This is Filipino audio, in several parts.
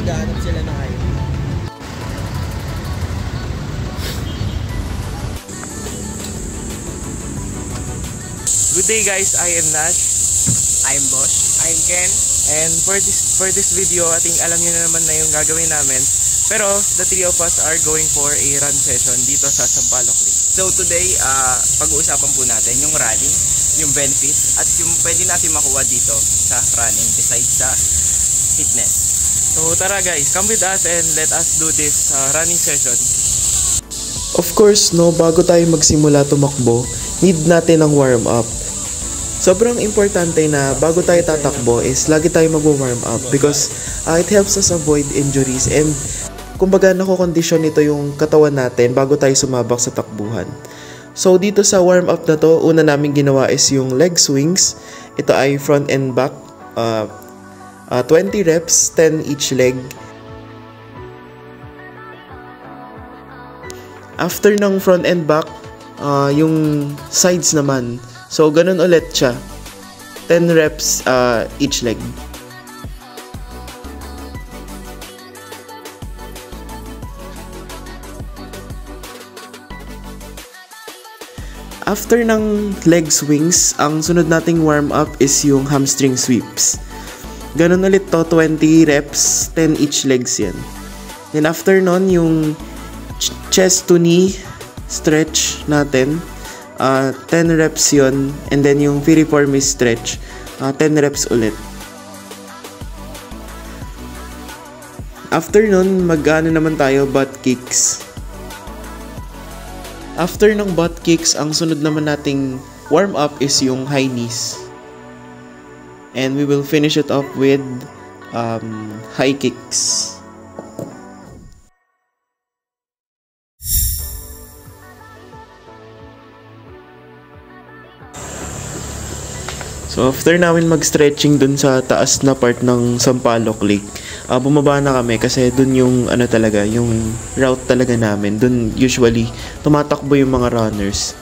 naghahanap sila ng highway. Good day guys, I am Nash. I'm Boss. I'm Ken. And for this video, ating alam niyo na naman na yung gagawin namin. Pero the three of us are going for a run session dito sa Sampaloc Lake. So today, pag-uusapan po natin yung running, yung benefits, at yung pwede natin makuha dito sa running besides sa fitness. So tara guys, come with us and let us do this running session. Of course, no, bago tayo magsimula tumakbo, need natin ng warm up. Sobrang importante na bago tayo tatakbo is lagi tayo mag-warm up because it helps us avoid injuries and kumbaga nakokondisyon nito yung katawan natin bago tayo sumabak sa takbuhan. So dito sa warm up na to, una namin ginawa is yung leg swings. Ito ay front and back, 20 reps, 10 each leg. After ng front and back, yung sides naman. So, ganun ulit siya. 10 reps each leg. After ng leg swings, ang sunod nating warm up is yung hamstring sweeps. Ganun ulit to, 20 reps, 10 each legs yan. Then after nun, yung chest to knee stretch natin. 10 reps yun, and then yung piriformis stretch, 10 reps ulit. After nun, mag-ano naman tayo, butt kicks. After ng butt kicks, ang sunod naman nating warm up is yung high knees. And we will finish it off with high kicks. So after namin mag-stretching dun sa taas na part ng Sampaloc Lake, bumaba na kami kasi dun yung ano talaga, yung route talaga namin. Dun usually tumatakbo yung mga runners.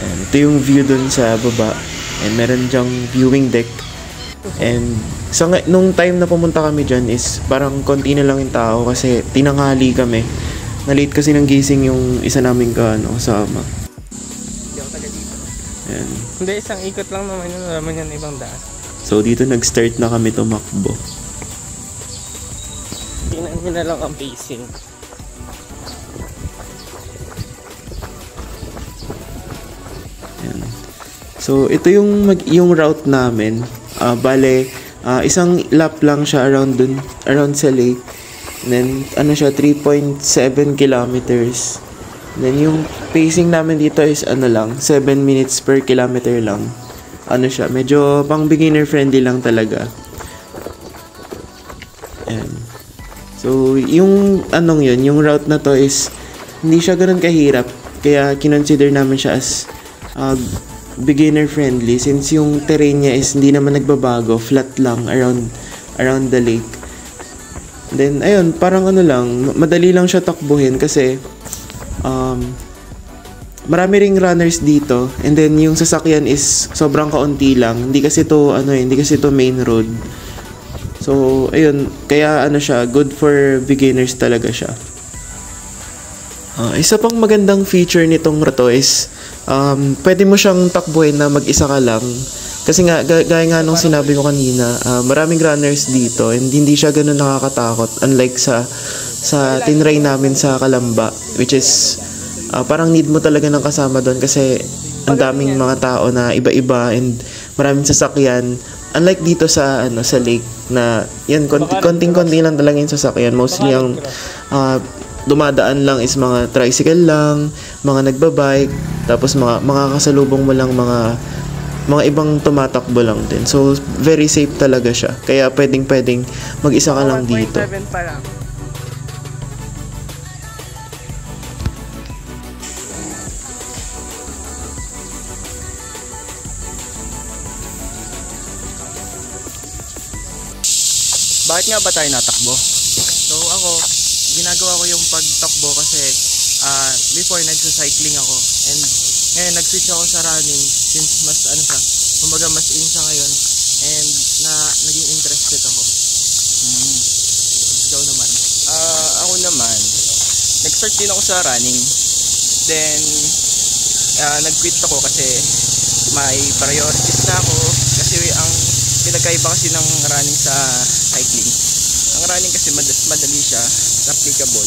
And ito yung view dun sa baba. And meron dyang viewing deck. And nung time na pumunta kami dyan is parang konti na lang yung tao kasi tinanghali kami. Na-late kasi nang gising yung isa naming kasama. Ayan. Hindi, isang ikot lang naman yan ibang daan. So dito nag-start na kami tumakbo. Tingnan nyo na lang ang pacing. Ayan. So ito yung route namin. Bale, isang lap lang siya around sa lake. And then ano siya, 3.7 kilometers. Then yung pacing namin dito is 7 minutes per kilometer lang. Ano siya, medyo pang beginner friendly lang talaga. Ayan. So yung yung route na to is hindi siya ganoon kahirap. Kaya kinonsider namin siya as beginner friendly since yung terrain niya is hindi naman nagbabago, flat lang around the lake. Then ayun, parang madali lang siya takbuhin kasi marami ring runners dito, and then yung sasakyan is sobrang kaunti lang. Hindi kasi to main road. So ayun, kaya siya, good for beginners talaga siya. Isa pang magandang feature nitong rato is pwede mo siyang takbuhin na mag-isa ka lang. Kasi nga, gaya nga nung sinabi ko kanina, maraming runners dito and hindi siya ganun nakakatakot. Unlike sa tinry namin sa Calamba, which is parang need mo talaga ng kasama doon kasi ang daming mga tao na iba-iba and maraming sasakyan. Unlike dito sa lake na yan, konting-konti lang talaga yung sasakyan. Mostly ang dumadaan lang is mga tricycle lang, mga nagbabike, tapos mga kasalubong mo lang mga ibang tumatakbo lang din. So, very safe talaga siya. Kaya pwedeng mag-isa ka lang dito. 1.7 pa lang. Bakit nga ba tayo natakbo? So ako, ginagawa ko yung pagtakbo kasi before nagsa-cycling ako and ngayon nag-switch ako sa running since mas kumbaga mas in siya ngayon. and naging interested ako. Ikaw naman? Ako naman, nag-start din ako sa running. Then, nag-quit ako kasi may priorities na ako. Kasi ang pinagkaiba kasi ng running sa cycling. Ang running kasi madali siya, applicable.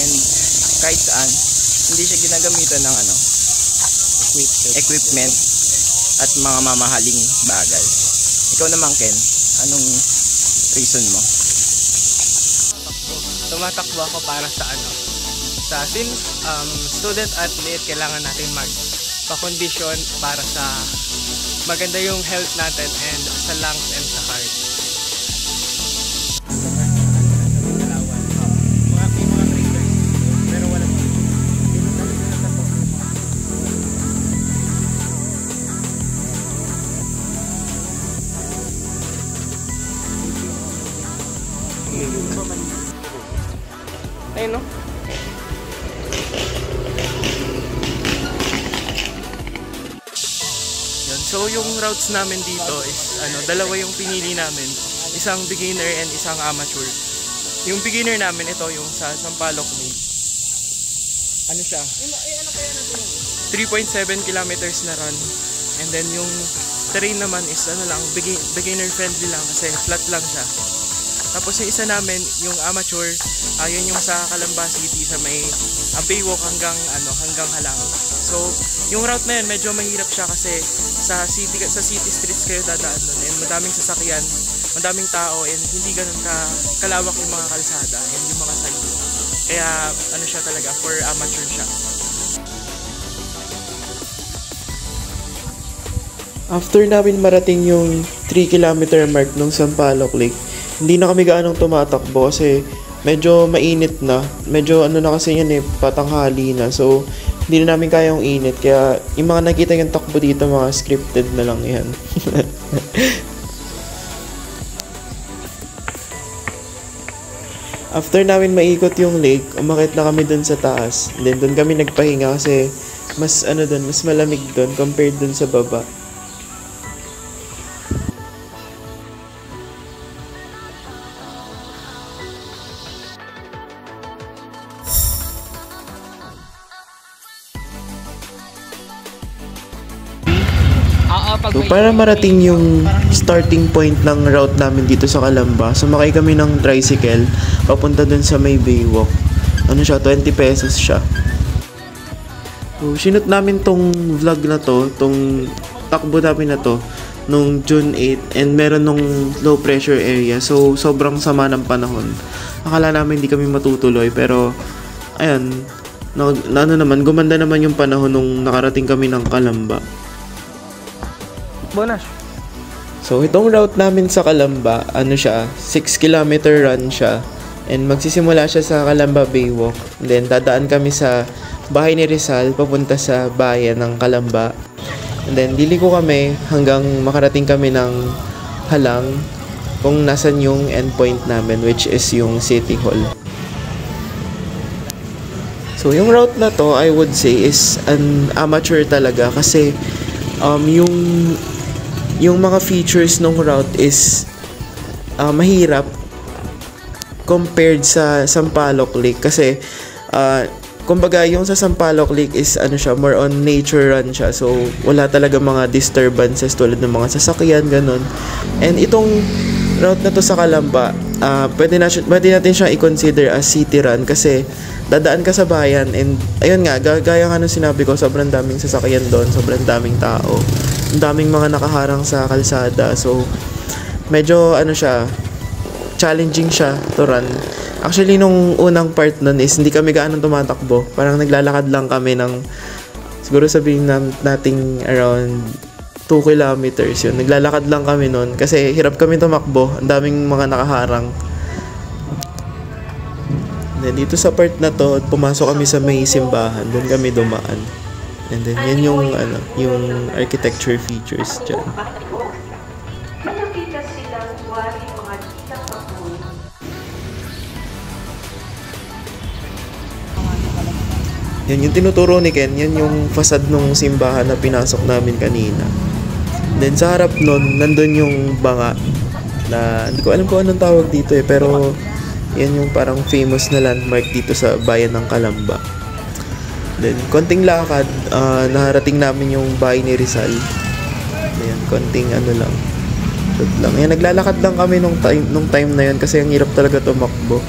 And kahit saan, hindi siya ginagamitan ng equipment at mga mamahaling bagay. Ikaw naman, Ken, anong reason mo? Tumatakbo ako para sa since student athlete, kailangan natin magpa-condition para sa maganda yung health natin and sa lungs and sa heart. Ayun, no? Yun. So, yung routes namin dito is, dalawa yung pinili namin. Isang beginner and isang amateur. Yung beginner namin, ito yung sa Sampaloc Lake. Ano siya? 3.7 kilometers na run. And then yung terrain naman is, beginner friendly lang kasi flat lang siya. Tapos yung isa namin, yung amateur, yun yung sa Calamba City sa may Baywalk hanggang Halang. So, yung route na yun medyo mahirap siya kasi sa city streets kayo dadaan doon and madaming sasakyan, madaming tao and hindi ganun kalawak yung mga kalsada and yung mga sidewalk. Kaya siya talaga for amateur siya. After namin marating yung 3 kilometer mark ng Sampaloc Lake, hindi na kami gaanong tumatakbo kasi medyo mainit na. Medyo na kasi yan patanghali na. So, hindi na namin kayang init. Kaya yung mga nakita yung takbo dito, mga scripted na lang yan. After namin maikot yung lake, umakit na kami dun sa taas. And then dun kami nagpahinga kasi mas mas malamig dun compared dun sa baba. So, para marating yung starting point ng route namin dito sa Calamba, sumakay kami ng tricycle papunta dun sa may Baywalk. 20 pesos siya. So, sinut namin tong vlog na to, tong takbo namin na to, nung June 8 and meron nung low pressure area. So, sobrang sama ng panahon. Akala namin hindi kami matutuloy pero, ayan, gumanda naman yung panahon nung nakarating kami ng Calamba. Bonus. So, itong route namin sa Calamba, 6 kilometer run siya. And magsisimula siya sa Calamba Baywalk. Then, dadaan kami sa bahay ni Rizal, papunta sa bayan ng Calamba. And then, liliko kami hanggang makarating kami ng Halang, kung nasan yung endpoint namin, which is yung City Hall. So, yung route na to, I would say, is an amateur talaga kasi yung mga features ng route is mahirap compared sa Sampaloc Lake kasi kumbaga yung sa Sampaloc Lake is more on nature run siya, so wala talaga mga disturbances tulad ng mga sasakyan ganun. And itong route na to sa Calamba, pwede natin siya i-consider as city run kasi dadaan ka sa bayan and ayun nga, gaya nga nung sinabi ko, sobrang daming sasakyan doon, sobrang daming tao, ang daming mga nakaharang sa kalsada. So, medyo siya, challenging siya to run. Actually, nung unang part nun is hindi kami gaano tumatakbo. Parang naglalakad lang kami ng, siguro sabihin nating around 2 kilometers yun. Naglalakad lang kami nun kasi hirap kami tumakbo. Ang daming mga nakaharang. Then, dito sa part na to, pumasok kami sa may simbahan. Doon kami dumaan. And then, yan yung, yung architecture features dyan. Yan yung tinuturo ni Ken. Yan yung facade ng simbahan na pinasok namin kanina. Then sa harap nun, nandun yung banga na hindi ko alam kung anong tawag dito pero yan yung parang famous na landmark dito sa bayan ng Calamba. Then konting lakad, naharating namin yung bahay ni Rizal. Ayan, konting lang. Yan, naglalakad lang kami nung time na yun kasi ang hirap talaga tumakbo.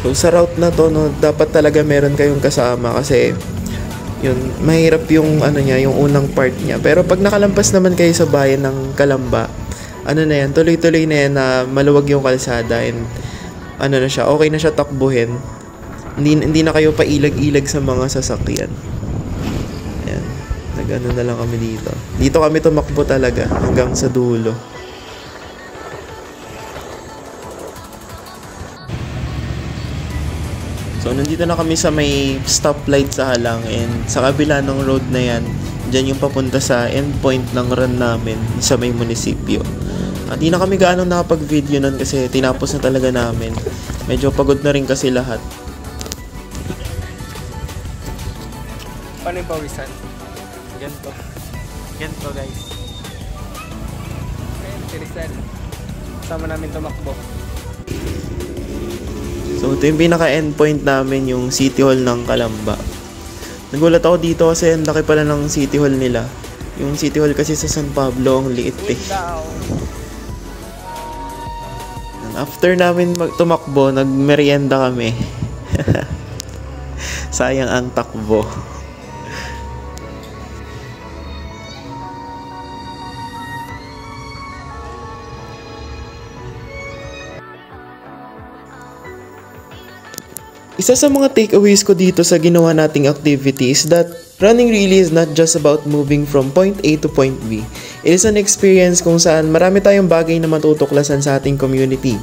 So sa route na to, no, dapat talaga meron kayong kasama kasi yun, mahirap yung yung unang part niya. Pero pag nakalampas naman kayo sa bayan ng Calamba, na yan, tuloy-tuloy na yan na maluwag yung kalsada and na siya, okay na siya takbuhin. Hindi na kayo pailag-ilag sa mga sasakyan. Ayan, na lang kami dito. Dito kami tumakbo talaga hanggang sa dulo. So, nandito na kami sa may stoplight sa Halang and sa kabila ng road na yan, dyan yung papunta sa endpoint ng run namin sa may munisipyo. At di na kami gaano nakapag-video nun kasi tinapos na talaga namin. Medyo pagod na rin kasi lahat. Paano yung pawisan? Ganito. Ganito guys. Ayan, si Rizal. Kasama namin tumakbo. So, ito yung pinaka-endpoint namin, yung City Hall ng Calamba. Nagulat ako dito kasi ang laki pala ng City Hall nila. Yung City Hall kasi sa San Pablo, ang liit eh. After namin tumakbo, nagmerienda kami. Sayang ang takbo. Isa sa mga takeaways ko dito sa ginawa nating activity is that running really is not just about moving from point A to point B. It is an experience kung saan marami tayong bagay na matutuklasan sa ating community.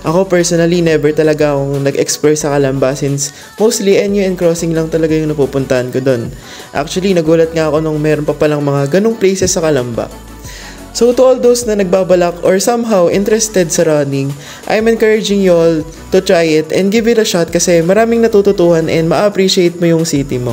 Ako personally, never talaga akong nag-explore sa Calamba since mostly NU and Crossing lang talaga yung napupuntahan ko doon. Actually, nagulat nga ako nung meron pa palang mga ganong places sa Calamba. So to all those na nagbabalak or somehow interested sa running, I'm encouraging you all to try it and give it a shot kasi maraming natututuhan and ma-appreciate mo yung city mo.